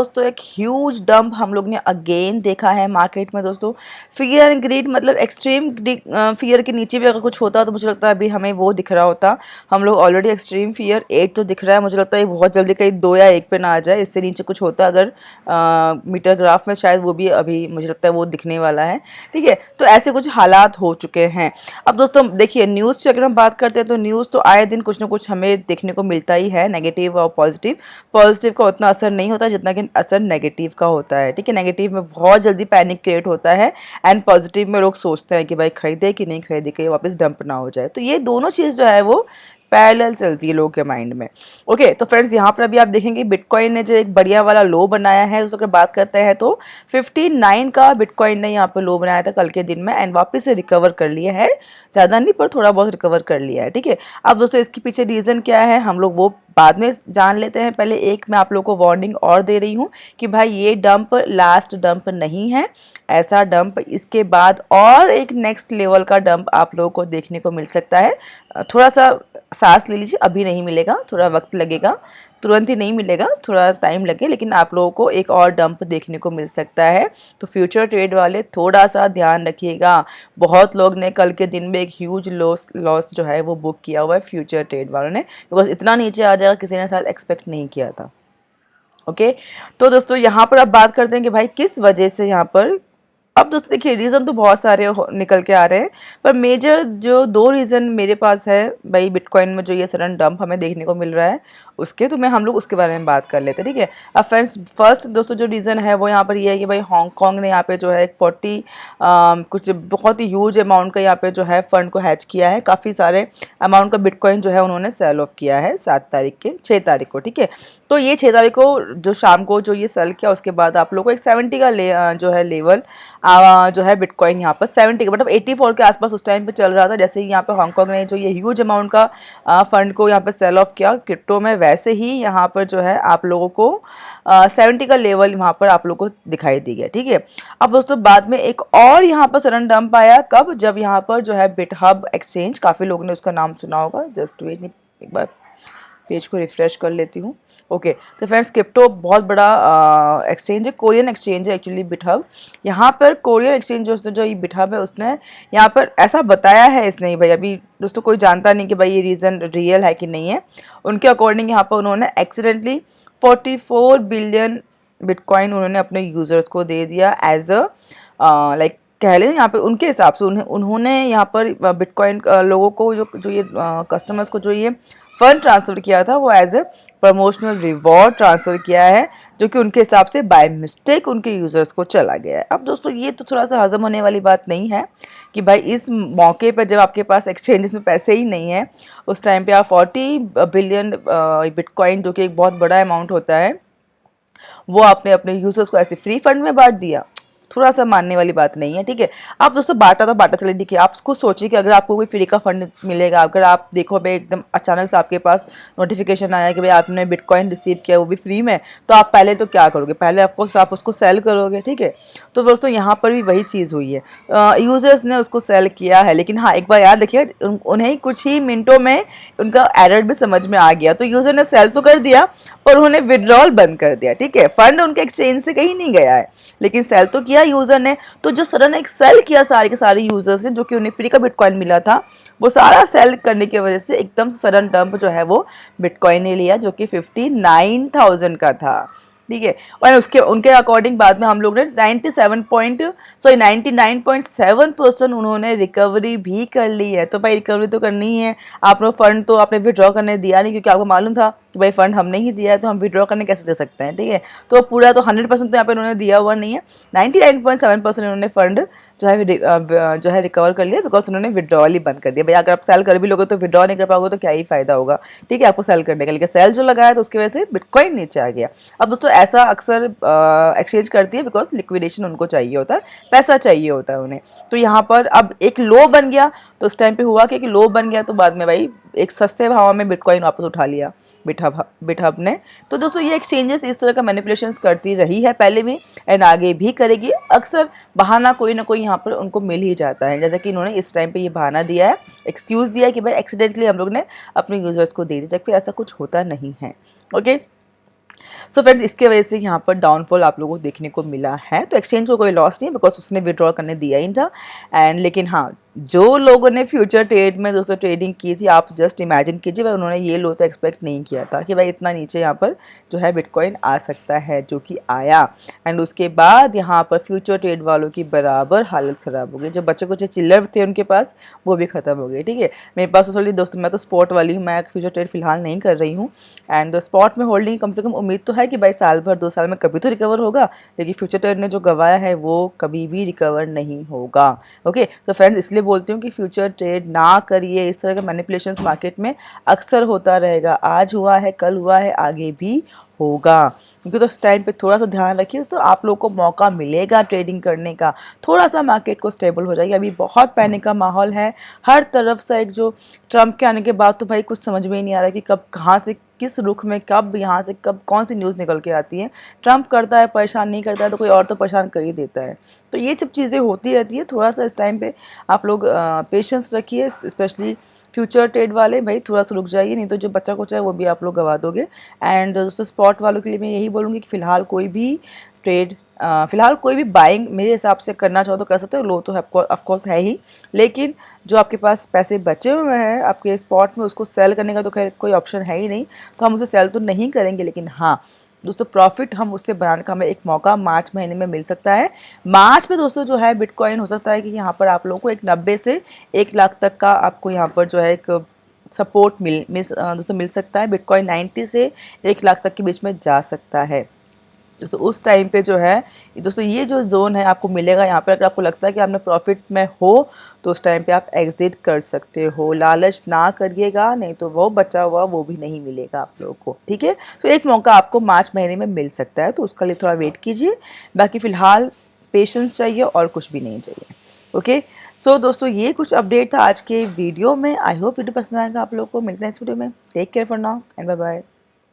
दोस्तों एक huge dump हम लोग ने अगेन देखा है मार्केट में दोस्तों। फियर एंड ग्रीड मतलब एक्सट्रीम फियर के नीचे भी अगर कुछ होता तो मुझे लगता है अभी हमें वो दिख रहा होता। हम लोग ऑलरेडी एक्सट्रीम फियर 8 तो दिख रहा है, मुझे लगता है बहुत जल्दी कहीं 2 या 1 पे ना आ जाए, इससे नीचे कुछ होता अगर मीटर ग्राफ में शायद वो भी अभी मुझे लगता है वो दिखने वाला है। ठीक है, तो ऐसे कुछ हालात हो चुके हैं। अब दोस्तों देखिए न्यूज़ की अगर हम बात करते हैं तो न्यूज़ तो आए दिन कुछ ना कुछ हमें देखने को मिलता ही है, नेगेटिव और पॉजिटिव। पॉजिटिव का उतना असर नहीं होता जितना कि असर नेगेटिव का होता है। ठीक है, नेगेटिव में बहुत जल्दी पैनिक क्रिएट होता है एंड पॉजिटिव में लोग सोचते हैं कि भाई खरीदे कि नहीं खरीदे, कहीं वापस डंप ना हो जाए। तो ये दोनों चीज़ जो है वो पैरेलल चलती है लोगों के माइंड में। ओके, तो फ्रेंड्स यहाँ पर अभी आप देखेंगे बिटकॉइन ने जो एक बढ़िया वाला लो बनाया है, उसको अगर बात करते हैं तो 59 का बिटकॉइन ने यहाँ पर लो बनाया था कल के दिन में एंड वापस से रिकवर कर लिया है, ज़्यादा नहीं पर थोड़ा बहुत रिकवर कर लिया है। ठीक है, अब दोस्तों इसके पीछे रीज़न क्या है हम लोग वो बाद में जान लेते हैं। पहले एक मैं आप लोगों को वार्निंग और दे रही हूँ कि भाई ये डंप लास्ट डंप नहीं है, ऐसा डंप इसके बाद और एक नेक्स्ट लेवल का डंप आप लोगों को देखने को मिल सकता है। थोड़ा सा सांस ले लीजिए, अभी नहीं मिलेगा, थोड़ा वक्त लगेगा, तुरंत ही नहीं मिलेगा, थोड़ा टाइम लगे, लेकिन आप लोगों को एक और डंप देखने को मिल सकता है। तो फ्यूचर ट्रेड वाले थोड़ा सा ध्यान रखिएगा। बहुत लोग ने कल के दिन में एक ह्यूज लॉस जो है वो बुक किया हुआ है फ्यूचर ट्रेड वालों ने, बिकॉज इतना नीचे आ जाएगा किसी ने शायद एक्सपेक्ट नहीं किया था। ओके, तो दोस्तों यहाँ पर अब बात करते हैं कि भाई किस वजह से यहाँ पर। अब दोस्तों देखिए रीज़न तो बहुत सारे निकल के आ रहे हैं, पर मेजर जो 2 रीज़न मेरे पास है भाई बिटकॉइन में जो ये सडन डंप हमें देखने को मिल रहा है उसके, तो मैं हम लोग उसके बारे में बात कर लेते हैं। ठीक है, अब फ्रेंड्स फर्स्ट दोस्तों जो रीज़न है वो यहाँ पर ये है कि भाई हांगकांग ने यहाँ पे जो है 40 कुछ बहुत ही ह्यूज अमाउंट का यहाँ पे जो है फंड को हैच किया है। काफ़ी सारे अमाउंट का बिटकॉइन जो है उन्होंने सेल ऑफ किया है 6 तारीख को। ठीक है, तो ये 6 तारीख को जो शाम को जो ये सेल किया उसके बाद आप लोग को एक 70 का जो है लेवल जो है बिटकॉइन यहाँ पर 70 का मतलब 84 के आसपास उस टाइम पे चल रहा था। जैसे ही यहाँ पे हांगकांग ने जो ये ह्यूज अमाउंट का फंड को यहाँ पे सेल ऑफ किया क्रिप्टो में, वैसे ही यहाँ पर जो है आप लोगों को 70 का लेवल वहाँ पर आप लोगों को दिखाई दी गया। ठीक है, अब दोस्तों बाद में एक और यहाँ पर सडन डंप आया, कब, जब यहाँ पर जो है बिटहब एक्सचेंज, काफ़ी लोगों ने उसका नाम सुना होगा, जस्ट वेट एक बार पेज को रिफ्रेश कर लेती हूँ। ओके, तो फ्रेंड्स क्रिप्टो बहुत बड़ा एक्सचेंज है, कोरियन एक्सचेंज है एक्चुअली बिटहब। यहाँ पर कोरियन एक्सचेंज जो ये बिटहब है उसने यहाँ पर ऐसा बताया है इसने भाई, अभी दोस्तों कोई जानता नहीं कि भाई ये रीज़न रियल है कि नहीं है। उनके अकॉर्डिंग यहाँ पर उन्होंने एक्सीडेंटली 44 बिलियन बिटकॉइन उन्होंने अपने यूज़र्स को दे दिया एज अ लाइक कह लें यहाँ पे उनके हिसाब से उन्होंने यहाँ पर बिटकॉइन लोगों को जो ये कस्टमर्स को जो ये फंड ट्रांसफ़र किया था वो as a promotional reward transfer किया है, जो कि उनके हिसाब से बाय मिस्टेक उनके यूज़र्स को चला गया है। अब दोस्तों ये तो थोड़ा सा हज़म होने वाली बात नहीं है कि भाई इस मौके पर जब आपके पास एक्सचेंजेस में पैसे ही नहीं है उस टाइम पे आप 40 बिलियन बिटकॉइन जो कि एक बहुत बड़ा अमाउंट होता है वो आपने अपने यूज़र्स को ऐसे फ्री फंड में बांट दिया, थोड़ा सा मानने वाली बात नहीं है। ठीक है, आप दोस्तों बांटा तो बांटा चले, देखिए आप खुद सोचिए कि अगर आपको कोई फ्री का फंड मिलेगा, अगर आप देखो भाई एकदम अचानक से आपके पास नोटिफिकेशन आया कि भाई आपने बिटकॉइन रिसीव किया वो भी फ्री में, तो आप पहले तो क्या करोगे, पहले आप उसको सेल करोगे। ठीक है, तो दोस्तों यहाँ पर भी वही चीज़ हुई है, यूज़र्स ने उसको सेल किया है, लेकिन हाँ एक बार याद रखिए उन्हें कुछ ही मिनटों में उनका एरर भी समझ में आ गया, तो यूज़र ने सेल तो कर दिया पर उन्होंने विड्रॉल बंद कर दिया। ठीक है, फंड उनके एक्सचेंज से कहीं नहीं गया है लेकिन सेल तो किया यूज़र ने। तो जो सडन एक सेल किया सारे के सारे यूज़र्स ने, जो कि उन्हें फ्री का बिटकॉइन मिला था, वो सारा सेल करने की वजह से एकदम सडन डंप जो है वो बिटकॉइन ने लिया, जो कि 59,000 का था। ठीक है, और उसके उनके अकॉर्डिंग बाद में हम लोग ने 99.7% उन्होंने रिकवरी भी कर ली है। तो भाई रिकवरी तो करनी ही है, आप लोग फंड तो आपने विड्रॉ करने दिया नहीं, क्योंकि आपको मालूम था कि भाई फंड हमने ही दिया है तो हम विड्रॉ करने कैसे दे सकते हैं। ठीक है, तो पूरा तो 100% तो यहाँ पे उन्होंने दिया हुआ नहीं है, 99.7% उन्होंने फंड जो है रिकवर कर लिया, बिकॉज उन्होंने विड्रॉल ही बंद कर दिया। भाई अगर आप सेल कर भी लोगे तो विड्रॉ नहीं कर पाओगे तो क्या ही फायदा होगा। ठीक है, आपको सेल करने का, लेकिन सेल जो लगाया तो उसकी वजह से बिटकॉइन नीचे आ गया। अब दोस्तों ऐसा अक्सर एक्सचेंज करती है, बिकॉज लिक्विडेशन उनको चाहिए होता है, पैसा चाहिए होता है उन्हें। तो यहाँ पर अब एक लो बन गया, तो उस टाइम पे हुआ कि लो बन गया तो बाद में भाई एक सस्ते भाव में बिटकॉइन वापस उठा लिया बिटहब ने। तो दोस्तों ये एक्सचेंजेस इस तरह का मैनिपुलेशंस करती रही है पहले भी एंड आगे भी करेगी। अक्सर बहाना कोई ना कोई यहाँ पर उनको मिल ही जाता है, जैसा कि इन्होंने इस टाइम पे ये बहाना दिया है, एक्सक्यूज़ दिया है कि भाई एक्सीडेंटली हम लोग ने अपने यूजर्स को दे दिया, जबकि ऐसा कुछ होता नहीं है। ओके, सो फ्रेंड्स इसके वजह से यहाँ पर डाउनफॉल आप लोगों को देखने को मिला है। तो एक्सचेंज को कोई लॉस नहीं, बिकॉज उसने विड्रॉ करने दिया ही था। एंड लेकिन हाँ, जो लोगों ने फ्यूचर ट्रेड में दोस्तों ट्रेडिंग की थी, आप जस्ट इमेजिन कीजिए भाई, उन्होंने ये लो तो एक्सपेक्ट नहीं किया था कि भाई इतना नीचे यहाँ पर जो है बिटकॉइन आ सकता है, जो कि आया। एंड उसके बाद यहाँ पर फ्यूचर ट्रेड वालों की बराबर हालत ख़राब हो गई। जो बच्चे कुछ चिल्लर थे उनके पास, वो भी ख़त्म हो गए। ठीक है, मेरे पास तो सॉरी दोस्तों, मैं तो स्पॉट वाली हूँ, मैं फ्यूचर ट्रेड फिलहाल नहीं कर रही हूँ। एंड स्पॉट में होल्डिंग कम से कम उम्मीद तो है कि भाई साल भर 2 साल में कभी तो रिकवर होगा, लेकिन फ्यूचर ट्रेड ने जो गवाया है वो कभी भी रिकवर नहीं होगा। ओके, तो फ्रेंड्स इसलिए बोलती हूँ कि फ्यूचर ट्रेड ना करिए। इस तरह के मैनिपुलेशंस मार्केट में अक्सर होता रहेगा, आज हुआ है, कल हुआ है, आगे भी होगा। क्योंकि तो उस टाइम पे थोड़ा सा ध्यान रखिए, तो आप लोग को मौका मिलेगा ट्रेडिंग करने का। थोड़ा सा मार्केट को स्टेबल हो जाएगी। अभी बहुत पैनिक का माहौल है हर तरफ से। एक जो ट्रम्प के आने के बाद तो भाई कुछ समझ में ही नहीं आ रहा कि कब कहाँ से किस रुख में कब यहाँ से कब कौन सी न्यूज़ निकल के आती है। ट्रम्प करता है परेशान, नहीं करता है तो कोई और तो परेशान कर ही देता है। तो ये सब चीज़ें होती रहती है। थोड़ा सा इस टाइम पे आप लोग पेशेंस रखिए, स्पेशली फ्यूचर ट्रेड वाले भाई थोड़ा सा रुक जाइए, नहीं तो जो बच्चा कुछ है वो भी आप लोग गवा दोगे। एंड दोस्तों स्पॉट वालों के लिए मैं यही बोलूँगी कि फ़िलहाल कोई भी ट्रेड फ़िलहाल कोई भी बाइंग मेरे हिसाब से करना चाहो तो कर सकते हो। लो तो ऑफकोर्स है ही, लेकिन जो आपके पास पैसे बचे हुए हैं आपके स्पॉट में, उसको सेल करने का तो खैर कोई ऑप्शन है ही नहीं, तो हम उसे सेल तो नहीं करेंगे। लेकिन हाँ दोस्तों, प्रॉफिट हम उससे बनाने का हमें एक मौका मार्च महीने में मिल सकता है। मार्च में दोस्तों जो है बिटकॉइन हो सकता है कि यहाँ पर आप लोगों को एक 90 से 1 लाख तक का आपको यहाँ पर जो है एक सपोर्ट दोस्तों मिल सकता है। बिटकॉइन 90 से 1 लाख तक के बीच में जा सकता है दोस्तों। उस टाइम पे जो है दोस्तों ये जो जोन है आपको मिलेगा यहाँ पर। अगर आपको लगता है कि आपने प्रॉफिट में हो तो उस टाइम पे आप एग्जिट कर सकते हो। लालच ना करिएगा, नहीं तो वो बचा हुआ वो भी नहीं मिलेगा आप लोगों को। ठीक है, तो एक मौका आपको मार्च महीने में मिल सकता है, तो उसके लिए थोड़ा वेट कीजिए। बाकी फ़िलहाल पेशेंस चाहिए और कुछ भी नहीं चाहिए। ओके, सो दोस्तों ये कुछ अपडेट था आज के वीडियो में। आई होप वीडियो पसंद आएगा आप लोगों को। मिलते हैं नेक्स्ट वीडियो में। Take care for now and bye bye.